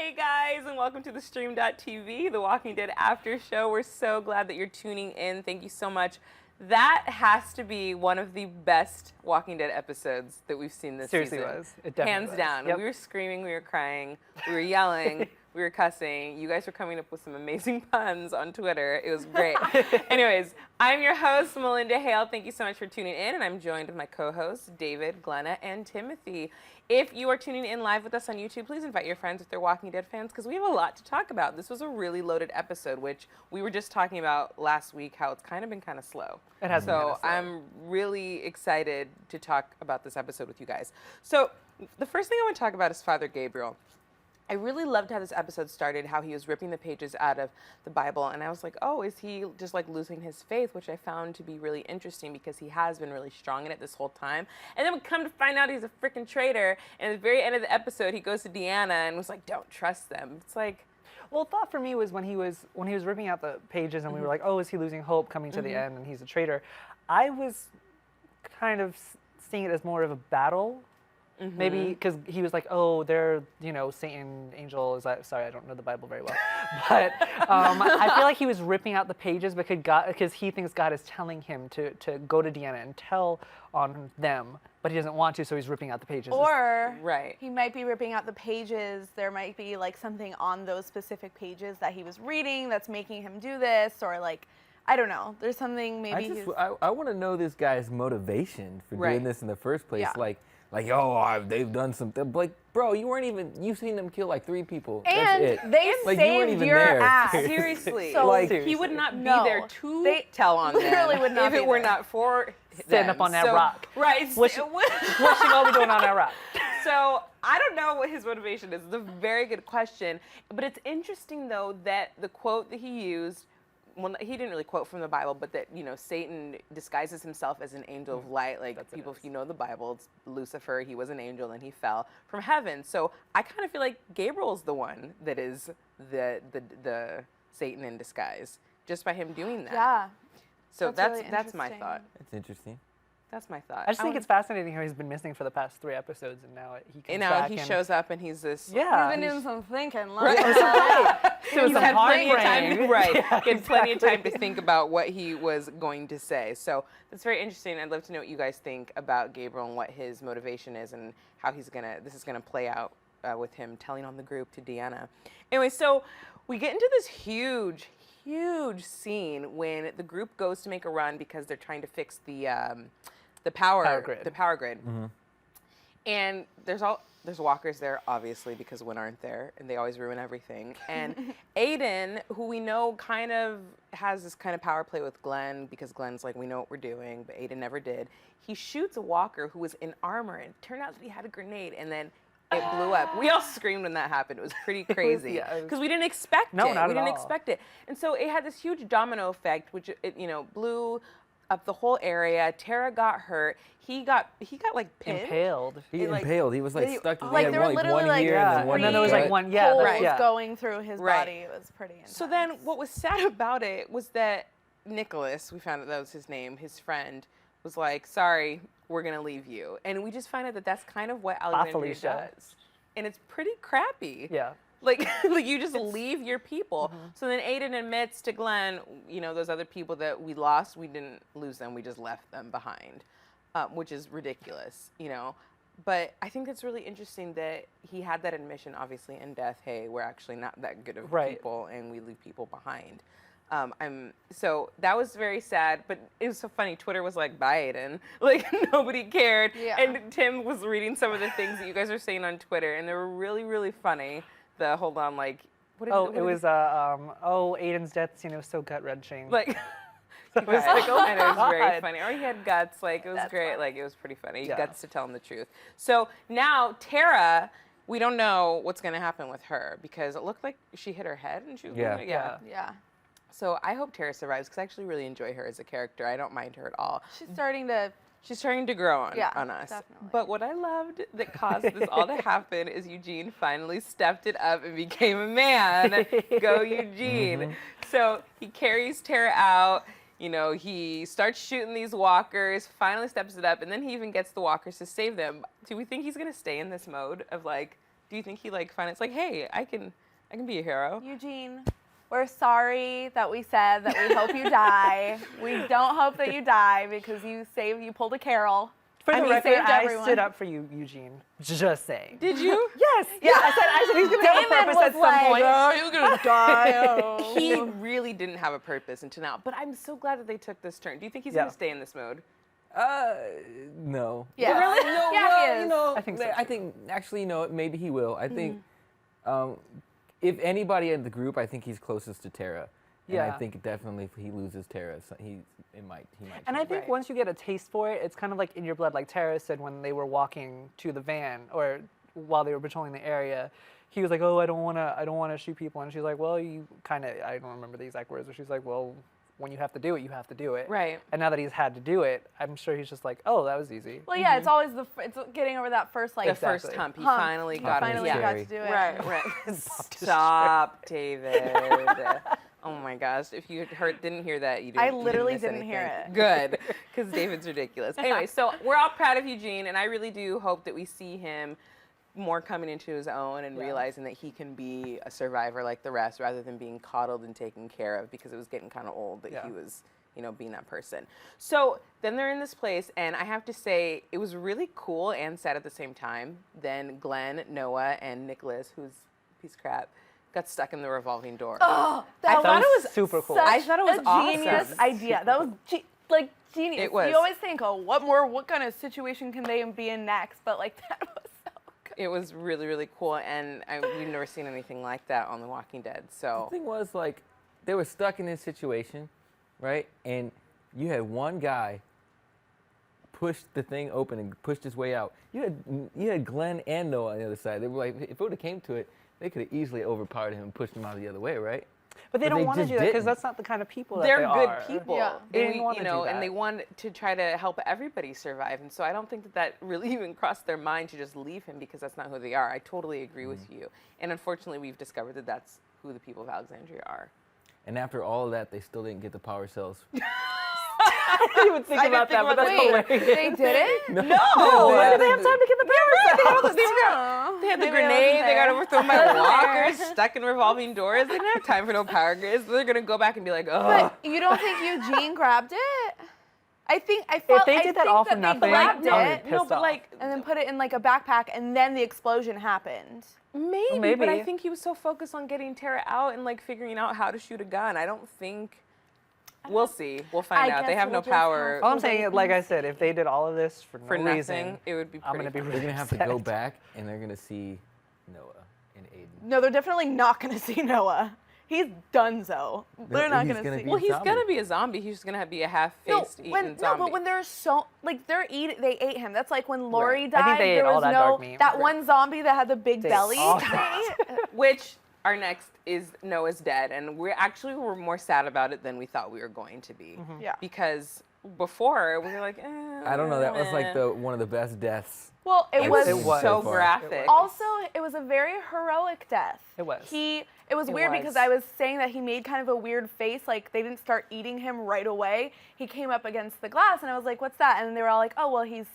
Hey guys, and welcome to theStream.tv, the Walking Dead After Show. We're so glad that you're tuning in. Thank you so much. That has to be one of the best Walking Dead episodes that we've seen this Seriously season. was. It definitely Hands was. down. Yep. We were screaming, we were crying, we were yelling, we were cussing. You guys were coming up with some amazing puns on Twitter. It was great. Anyways, I'm your host, Malynda Hale. Thank you so much for tuning in, and I'm joined with my co-hosts, David, Glenna, and Timothy. If you are tuning in live with us on YouTube, please invite your friends if they're Walking Dead fans, because we have a lot to talk about. This was a really loaded episode, which we were just talking about last week, how it's kind of been kind of slow. It has been kind of slow. I'm really excited to talk about this episode with you guys. So the first thing I want to talk about is Father Gabriel. I really loved how this episode started, how he was ripping the pages out of the Bible, and I was like, oh, is he just like losing his faith, which I found to be really interesting because he has been really strong in it this whole time. And then we come to find out he's a freaking traitor, and at the very end of the episode, he goes to Deanna and was like, don't trust them. It's like... Well, the thought for me was when he was ripping out the pages and we were like, oh, is he losing hope coming to the end and he's a traitor? I was kind of seeing it as more of a battle. Maybe because he was like, oh, they're, you know, Satan, angel. Sorry, I don't know the Bible very well. But I feel like he was ripping out the pages because he thinks God is telling him to go to Deanna and tell on them, but he doesn't want to, so he's ripping out the pages. Or Right. he might be ripping out the pages. There might be like something on those specific pages that he was reading that's making him do this, or like, I don't know. There's something maybe I want to know this guy's motivation for doing this in the first place. Yeah. Like, oh, they've done something. Like, bro, you've seen them kill like 3 people. And That's it. they Like, you weren't saved even your there. ass. Seriously. So, like, seriously. he would not be No. there to They tell on literally them would not if be it were there. not for Stand them. up on that rock. Right. What should all be doing on that rock? So I don't know what his motivation is. It's a very good question. But it's interesting, though, that the quote that he used, well, he didn't really quote from the Bible, but that, you know, Satan disguises himself as an angel of light. Like, That's people, if you know the Bible, it's Lucifer. He was an angel and he fell from heaven. So I kind of feel like Gabriel's the one that is the Satan in disguise, just by him doing that. Yeah. So That's that's really my interesting. thought. That's interesting. That's my thought. I just think it's fascinating how he's been missing for the past 3 episodes, and now he comes You know, back he and shows up and he's this. Yeah. He's been doing some thinking. Right. So He's some had hard plenty of time, brain. right? Yeah, He had plenty of time to exactly. think about what he was going to say. So that's very interesting. I'd love to know what you guys think about Gabriel and what his motivation is and how this is gonna play out with him telling on the group to Deanna. Anyway, so we get into this huge scene when the group goes to make a run because they're trying to fix the power grid. The power grid. And there's walkers there, obviously, because when aren't there? And they always ruin everything. And Aiden, who we know kind of has this kind of power play with Glenn, because Glenn's like, we know what we're doing, but Aiden never did. He shoots a walker who was in armor, and it turned out that he had a grenade, and then it blew up. We all screamed when that happened. It was pretty crazy because we didn't expect No, it. not We at didn't all. expect it. And so it had this huge domino effect, which blew up the whole area. Tara got hurt. He got like pinned. Impaled. He like- impaled. He was like they- stuck. like, He there were had literally, one like, here Yeah, and then one and then there was knee, like right? one. Yeah, holes yeah. going through his Right. body. It was pretty intense. So then what was sad about it was that Nicholas, we found out that was his name, his friend, was like, sorry, we're going to leave you. And we just find out that that's kind of what Alexandria Felicia. does. And it's pretty crappy. Yeah. Like you just leave your people. So then Aiden admits to Glenn, those other people that we lost, we didn't lose them, we just left them behind, which is ridiculous, But I think that's really interesting that he had that admission, obviously, in death. Hey, we're actually not that good of Right. people, and we leave people behind. So that was very sad, but it was so funny. Twitter was like, bye, Aiden. Like, nobody cared. Yeah. And Tim was reading some of the things that you guys are saying on Twitter, and they were really, really funny. Hold on, like, what did It was Aiden's death scene. It was so gut wrenching. like, It was like, oh and it was very God. funny. Or he had guts, like, it was That's great. funny. Like, it was pretty funny. Yeah. Guts to tell him the truth. So now Tara, we don't know what's going to happen with her because it looked like she hit her head and she was Yeah. yeah. Yeah. So I hope Tara survives because I actually really enjoy her as a character. I don't mind her at all. She's starting to. She's starting to grow on us. Definitely. But what I loved that caused this all to happen is Eugene finally stepped it up and became a man. Go Eugene. So he carries Tara out. He starts shooting these walkers, finally steps it up, and then he even gets the walkers to save them. Do we think he's going to stay in this mode of like, Do you think he like finally it's like, hey, I can be a hero? Eugene, we're sorry that we said that we hope you die. We don't hope that you die because you pulled a Carol. For the and you record, saved I everyone. stood up for you, Eugene. Just saying. Did you? Yes. Yeah. I said he's gonna have a Damon purpose was at some like, point. oh, you're gonna die. He really didn't have a purpose until now. But I'm so glad that they took this turn. Do you think he's gonna stay in this mode? No. Yeah. Well, Really? No, Yeah, well, he is. you know, I think so, I too. think actually, maybe he will. I think, if anybody in the group, I think he's closest to Tara. And I Yeah. think definitely if he loses Tara, he might. And I change. think Right. once you get a taste for it, it's kind of like in your blood, like Tara said when they were walking to the van or while they were patrolling the area. He was like, "Oh, I don't wanna shoot people," and she's like, "Well, you kind of," I don't remember the exact words, but she's like, "Well, when you have to do it, you have to do it." Right. And now that he's had to do it, I'm sure he's just like, "Oh, that was easy." Well, yeah, it's always it's getting over that first like The first Exactly. hump. He hump. finally He got finally it. got to do it. Right. Stop, David. Oh my gosh! If you didn't hear that, you didn't. I literally you didn't miss didn't hear anything. it. Good, because David's ridiculous. Anyway, so we're all proud of Eugene, and I really do hope that we see him more coming into his own and realizing that he can be a survivor like the rest, rather than being coddled and taken care of, because it was getting kind of old that he was, being that person. So then they're in this place, and I have to say it was really cool and sad at the same time. Then Glenn, Noah, and Nicholas, who's a piece of crap, got stuck in the revolving door. Oh, I thought it was super cool. I thought it was a genius awesome. idea. That was genius. It was. You always think, oh, what kind of situation can they be in next? But like that was so good. It was really, really cool, and we've never seen anything like that on The Walking Dead. So The thing was, like, they were stuck in this situation, right? And you had one guy push the thing open and pushed his way out. You had Glenn and Noah on the other side. They were like, if it would have came to it, they could have easily overpowered him and pushed him out the other way, right? But they don't want to just do that because didn't. that's not the kind of people that they're they good are. people. Yeah. They And didn't want to do and that. they want to try to help everybody survive. And so I don't think that really even crossed their mind to just leave him, because that's not who they are. I totally agree with you. And unfortunately, we've discovered that that's who the people of Alexandria are. And after all of that, they still didn't get the power cells. I didn't even think about that, but that's Wait, hilarious. they did it? No! Why did they have time to get the power? They had the Maybe I wasn't grenade, they got there. overthrown by walkers, stuck in revolving doors. They didn't have time for no power grids. They're going to go back and be like, oh. But you don't think Eugene grabbed it? I felt they did that all for they nothing, grabbed I would it be No, pissed but off. like, and then put it in like a backpack, and then the explosion happened. maybe, but I Maybe. think he was so focused on getting Tara out and like figuring out how to shoot a gun. I don't think. We'll see. We'll find I out. They guess have no we'll just power have All I'm saying is, like I said, if they did all of this for no for nothing. reason, It would be I'm pretty gonna be fun. really They're gonna have to upset. go back, and they're gonna see Noah and Aiden. No, they're definitely not going to see Noah. He's donezo. They're not he's going gonna to see. be- Well, he's zombie. gonna be a zombie. He's just gonna be a half-faced eaten zombie. but when they're so like they ate him. That's like when Lori Right. died. I think they ate there all was that no dark meat. that Right. one zombie that had the big They belly. all- Which our next is Noah's dead, and we're more sad about it than we thought we were going to be. Yeah. Because before we were like, I don't know. That was like one of the best deaths. Well, It was, It was. so It was. graphic. also it was a very heroic death. It was. It was weird because was. I was saying that he made kind of a weird face, like they didn't start eating him right away. He came up against the glass, and I was like, "What's that?" And they were all like, "Oh, well, he's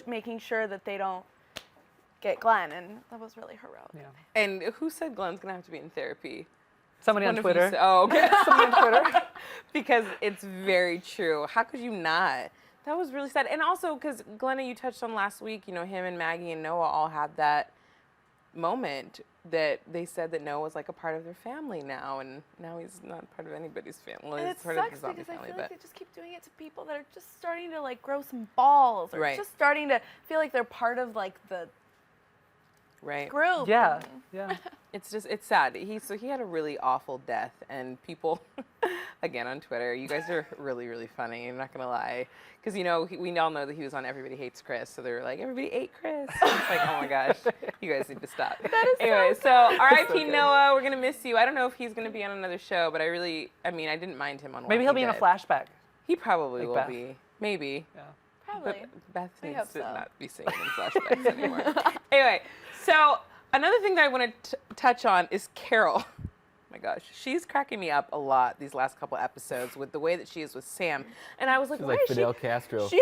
making sure that they don't get Glenn," and that was really heroic. Yeah. And who said Glenn's gonna have to be in therapy? Somebody on One of you Twitter. said- oh, okay. Somebody on Twitter. Because it's very true. How could you not? That was really sad. And also, because Glenna, you touched on last week, him and Maggie and Noah all had that moment that they said that Noah was like a part of their family now, and now he's not part of anybody's family. Well, And he's it part of the sucks zombie because I family, feel but like they just keep doing it to people that are just starting to like grow some balls, or Right. just starting to feel like they're part of like the right. group. Yeah. and- Yeah. It's sad. He had a really awful death, and people, again on Twitter, you guys are really, really funny. I'm not gonna lie, because we all know that he was on Everybody Hates Chris, so they were like, everybody ate Chris. It's like, oh my gosh, you guys need to stop. Anyway, so R.I.P. Noah, we're gonna miss you. I don't know if he's gonna be on another show, but I didn't mind him on. Maybe he'll be Walking in a Dead. flashback. He probably Like will Beth. be, maybe. Yeah. Probably. But Beth We needs hope to so. not be singing in flashbacks anymore. Anyway, so another thing that I want to touch on is Carol. Oh my gosh, she's cracking me up a lot these last couple episodes with the way that she is with Sam. And I was like, She's why like is Fidel Castro. she's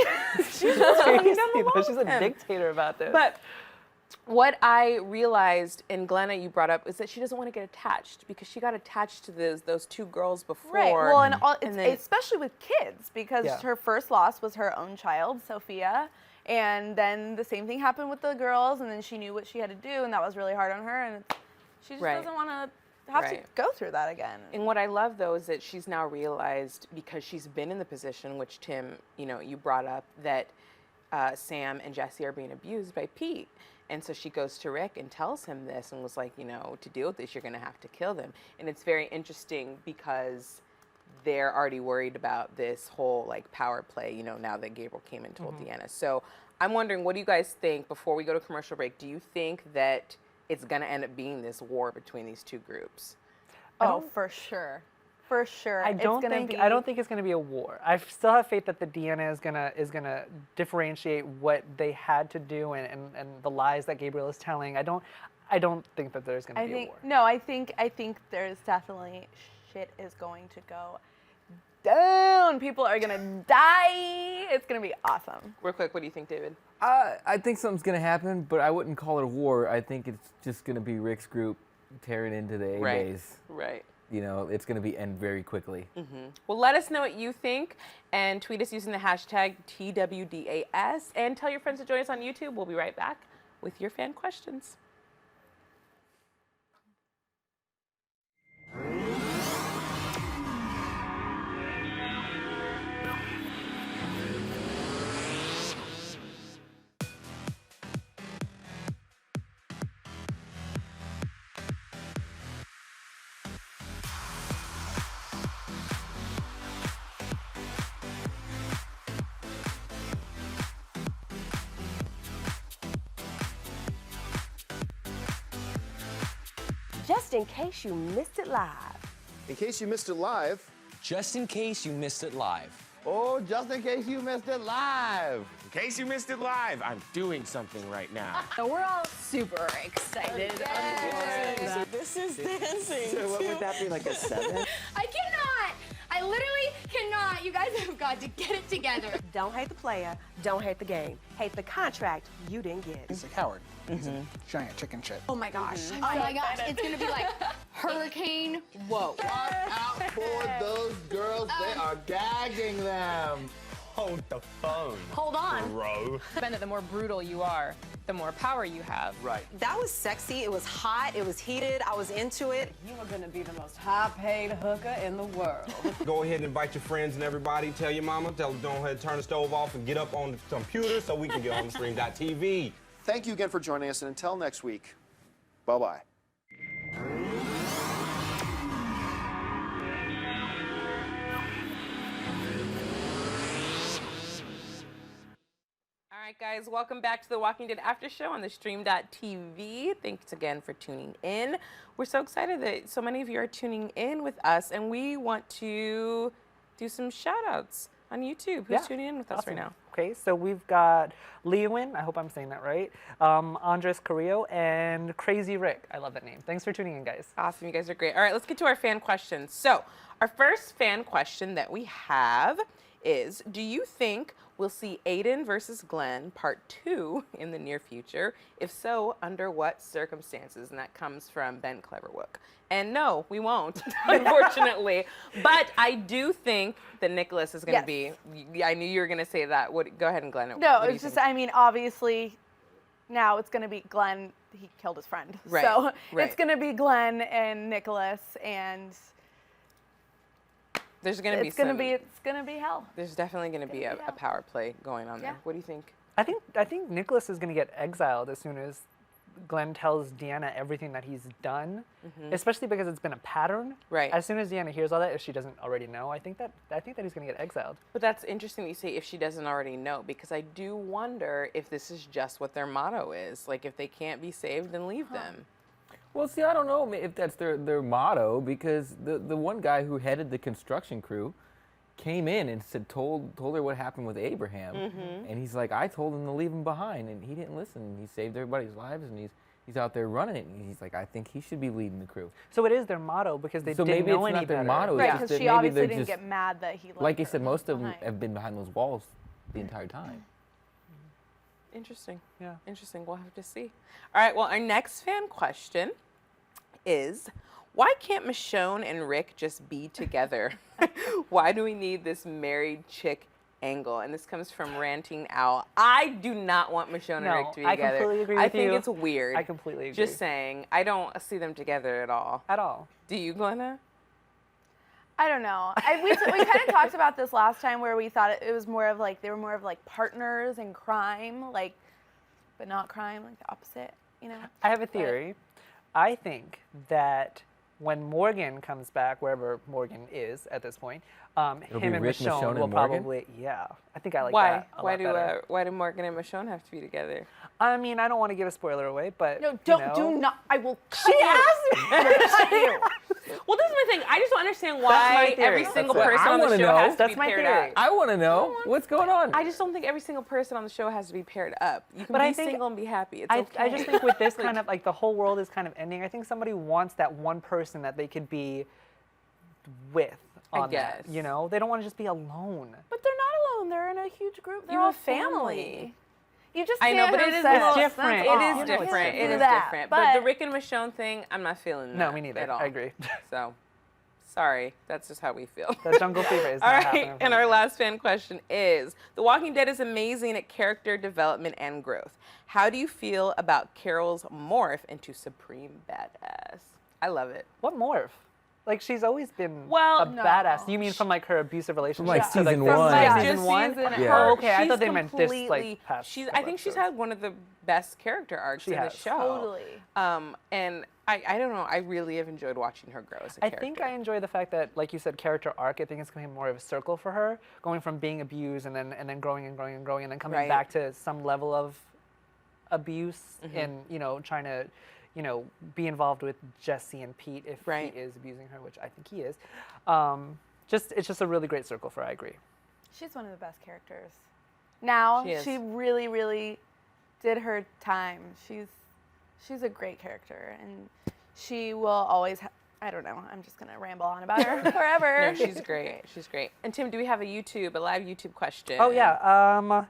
just walking down the Crazy, wall though. She's with a him. dictator about this. But what I realized, and Glenna, you brought up, is that she doesn't want to get attached because she got attached to those two girls before. Right. Well, and, then, especially with kids, because Yeah. her first loss was her own child, Sophia, and then the same thing happened with the girls, and then she knew what she had to do, and that was really hard on her, and she just Right. doesn't want to have to go through that again. And what I love though is that she's now realized, because she's been in the position, which Tim, you brought up, that Sam and Jesse are being abused by Pete. And so she goes to Rick and tells him this and was like, to deal with this, you're going to have to kill them. And it's very interesting because they're already worried about this whole like power play, now that Gabriel came and told Deanna. So I'm wondering, what do you guys think before we go to commercial break? Do you think that it's going to end up being this war between these two groups? Oh, for sure. For sure. I don't think it's going to be a war. I still have faith that the Deanna is gonna differentiate what they had to do and the lies that Gabriel is telling. I don't think that there's going to be a war. No, I think there's definitely shit is going to go down. People are going to die. It's going to be awesome. Real quick, what do you think, David? I think something's going to happen, but I wouldn't call it a war. I think it's just going to be Rick's group tearing into the A-Bays. Right. It's going to end very quickly. Well, let us know what you think and tweet us using the hashtag TWDAS and tell your friends to join us on YouTube. We'll be right back with your fan questions. Just in case you missed it live. In case you missed it live. Just in case you missed it live. Oh, just in case you missed it live. In case you missed it live, I'm doing something right now. So we're all super excited. So this is dancing. So what would that be, like a 7? I cannot. I literally cannot. You guys have got to get it together. Don't hate the player, don't hate the game. Hate the contract you didn't get. He's a coward. He's a giant chicken shit. Oh my gosh. Oh my gosh. It's going to be like hurricane. Whoa. Watch out for those girls. They are gagging them. Hold the phone, Hold on. bro. The more brutal you are, the more power you have. Right. That was sexy, it was hot, it was heated, I was into it. You are going to be the most high-paid hooker in the world. Go ahead and invite your friends and everybody. Tell your mama. Tell them don't ahead, turn the stove off and get up on the computer so we can get on the stream.tv. Thank you again for joining us, and until next week, bye-bye. All right, guys, welcome back to the Walking Dead After Show on theStream.tv. Thanks again for tuning in. We're so excited that so many of you are tuning in with us, and we want to do some shout-outs on YouTube. Who's tuning in with us right now? Okay, so we've got Leowin, I hope I'm saying that right, Andres Carrillo, and Crazy Rick. I love that name. Thanks for tuning in, guys. Awesome, you guys are great. All right, let's get to our fan questions. So, our first fan question that we have is, do you think we'll see Aiden versus Glenn Part 2 in the near future? If so, under what circumstances? And that comes from Ben Cleverwook. And no, we won't, unfortunately. But I do think that Nicholas is going to be, I knew you were going to say that. Go ahead and Glenn. No, it's just, I mean, obviously, now it's going to be Glenn. He killed his friend. Right. So right. it's going to be Glenn and Nicholas, and there's going to be it's going to be hell. There's definitely going to be a power play going on there. Yeah. What do you think? I think Nicholas is going to get exiled as soon as Glenn tells Deanna everything that he's done, especially because it's been a pattern. Right. As soon as Deanna hears all that, if she doesn't already know, I think that he's going to get exiled. But that's interesting that you say if she doesn't already know, because I do wonder if this is just what their motto is. Like, if they can't be saved, then leave them. Well, see, I don't know if that's their motto, because the one guy who headed the construction crew came in and told her what happened with Abraham, and he's like, I told him to leave him behind, and he didn't listen. He saved everybody's lives, and he's out there running it, and he's like, I think he should be leading the crew. So it is their motto because they didn't maybe know it's any not their better. motto. Right, It's because just that she maybe obviously they're didn't just, get mad that he left like I her said, most of them behind. have been behind those walls the entire time. Interesting. Yeah. Interesting. We'll have to see. All right. Well, our next fan question is, why can't Michonne and Rick just be together? Why do we need this married chick angle? And this comes from Ranting Owl. I do not want Michonne and Rick to be I together. completely agree I with think you. it's weird. I completely agree. Just saying. I don't see them together at all. At all. Do you, Glenna? I don't know. We kind of talked about this last time where we thought it was more of like, they were more of like partners in crime, like, but not crime, like the opposite, you know? I have a theory. I think that when Morgan comes back, wherever Morgan is at this point, him be and Rick, Michonne Michonne, will and Morgan? probably, yeah. I think I like Why? that a lot better. Why do Morgan and Michonne have to be together? I mean, I don't want to give a spoiler away, but No, you don't, know. do not, I will cut She you. asked me. Cut you. Well, this is my thing. I just don't understand That's my why theory. every single That's it. person I on the wanna show know. has to That's be my paired theory. up. I want to know what's going on. I just don't think every single person on the show has to be paired up. You can But be I think- single and be happy. It's I okay. just think with this kind of, like, the whole world is kind of ending. I think somebody wants that one person that they could be with on guess. that, you know? They don't want to just be alone. But they're not alone. They're in a huge group. They're You all have family. You just I know, can't but have it is sex. It's different. That's It all. is You different. can't It do is that. different. But the Rick and Michonne thing, I'm not feeling that No, me neither. at all. I agree. So, sorry. That's just how we feel. The jungle fever is All not right, happening for and me. our last fan question is, The Walking Dead is amazing at character development and growth. How do you feel about Carol's morph into Supreme Badass? I love it. What morph? Like, she's always been Well, a no. badass. You mean from, like, her abusive relationship? like, to, season this one. Like, season just one? season Yeah. her, Oh, okay. I she's thought they meant this, like, completely- past I couple think she's episodes. had one of the best character arcs She in the has. show. Totally. And I don't know. I really have enjoyed watching her grow as a I character. think I enjoy the fact that, like you said, character arc. I think it's going to be more of a circle for her, going from being abused and then growing and growing and growing, and then coming Right. back to some level of abuse Mm-hmm. and, you know, trying to, you know, be involved with Jesse and Pete if Right. he is abusing her, which I think he is. It's just a really great circle for her. I agree. She's one of the best characters. Now, She is. she really, really did her time. She's a great character, and she will always. I don't know. I'm just gonna ramble on about her forever. No, she's great. She's great. And Tim, do we have a live YouTube question? Oh, yeah.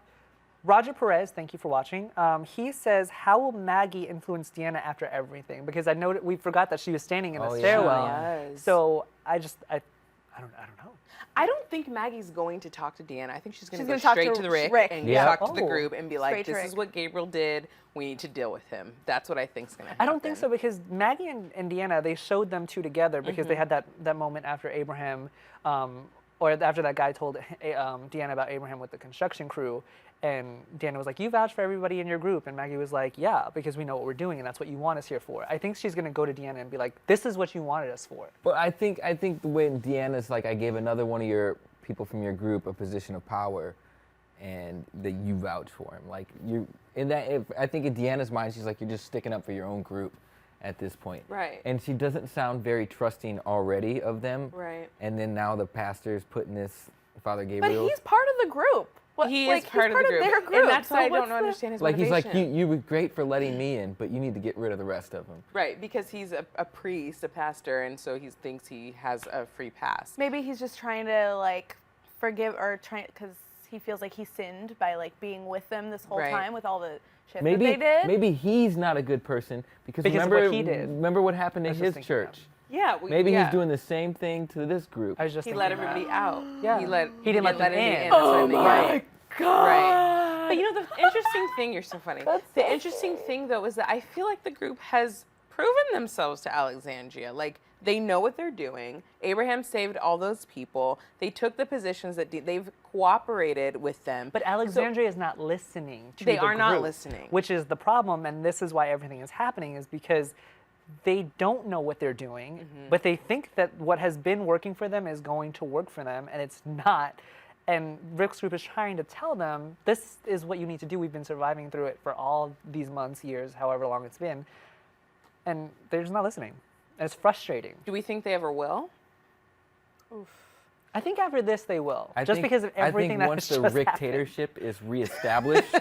Roger Perez, thank you for watching. He says, how will Maggie influence Deanna after everything? Because I know that we forgot that she was standing in a Oh, yeah. stairwell. Yes. So I don't know. I don't think Maggie's going to talk to Deanna. I think she's going to go gonna talk straight to to the Rick and Yeah. talk to the Oh. group and be like, Straight to this is Rick. what Gabriel did. We need to deal with him. That's what I think's going to happen. I don't think so, because Maggie and Deanna, they showed them two together because they had that moment after Abraham, or after that guy told Deanna about Abraham with the construction crew, and Deanna was like, you vouch for everybody in your group, and Maggie was like, yeah, because we know what we're doing and that's what you want us here for. I think she's going to go to Deanna and be like, this is what you wanted us for. But I think when Deanna's like, I gave another one of your people from your group a position of power, and that you vouch for him. Like I think in Deanna's mind, she's like, you're just sticking up for your own group at this point. Right. And she doesn't sound very trusting already of them. Right. And then now the pastor's putting this Father But Gabriel. he's part of the group. He like, is part he's of the group. Their group. And that's so why I what's don't the- understand his like he's motivation. like, you were great for letting me in, but you need to get rid of the rest of them. Right, because he's a priest, a pastor, and so he thinks he has a free pass. Maybe he's just trying to like forgive or trying because he feels like he sinned by like being with them this whole Right. time with all the shit Maybe that they did. maybe he's not a good person because Because of remember what he did. Remember what happened I in was just his thinking church. Yeah, Maybe yeah. he's doing the same thing to this group. I was just He thinking let that. everybody out. Yeah. He He didn't let them anybody in. That's Oh what I mean. my Right. Right. But you know, the interesting thing, you're so funny. The interesting thing, though, is that I feel like the group has proven themselves to Alexandria. Like, they know what they're doing. Abraham saved all those people. They took the positions that they've cooperated with them. But Alexandria is not listening to They the are not group, listening. which is the problem, and this is why everything is happening, is because they don't know what they're doing, but they think that what has been working for them is going to work for them, and it's not. And Rick's group is trying to tell them, this is what you need to do. We've been surviving through it for all these months, years, however long it's been. And they're just not listening. And it's frustrating. Do we think they ever will? I think after this they will. I just think- because of everything I think that once has the just Rick happened. dictatorship is reestablished,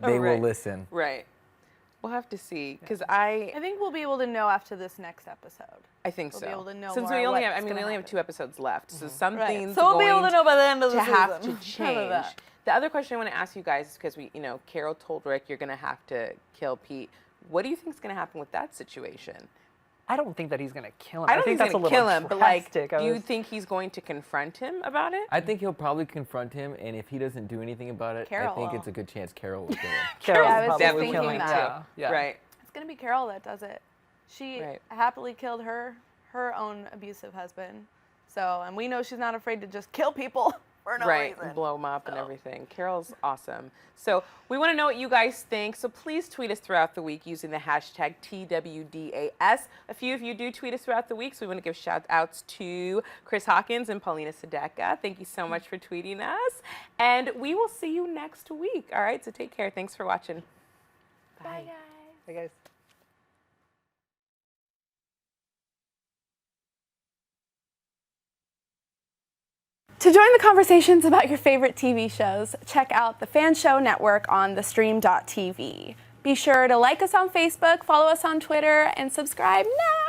they will Right. listen. Right. We'll have to see, because I think we'll be able to know after this next episode. I think We'll so. be able to know Since more we only what's have, we gonna only have happen. 2 episodes left, so something's So we'll be able going to know by the end of the have season. to How about change. that? The other question I want to ask you guys is because Carol told Rick you're going to have to kill Pete. What do you think is going to happen with that situation? I don't think that he's gonna kill him. I don't think that's he's a going little to kill him, but like, drastic. do you think he's going to confront him about it? I think he'll probably confront him, and if he doesn't do anything about it, Carol I think will. it's a good chance Carol will kill him. Carol's I was probably just definitely thinking killing that. too. Yeah. Right. It's gonna be Carol that does it. She happily killed her own abusive husband. So, and we know she's not afraid to just kill people for no reason. Blow them up and everything. Carol's awesome. So we want to know what you guys think. So please tweet us throughout the week using the hashtag TWDAS. A few of you do tweet us throughout the week, so we want to give shout outs to Chris Hawkins and Paulina Sedeka. Thank you so much for tweeting us. And we will see you next week. All right, so take care. Thanks for watching. Bye, guys. Hey guys. To join the conversations about your favorite TV shows, check out the Fan Show Network on theStream.tv. Be sure to like us on Facebook, follow us on Twitter, and subscribe now.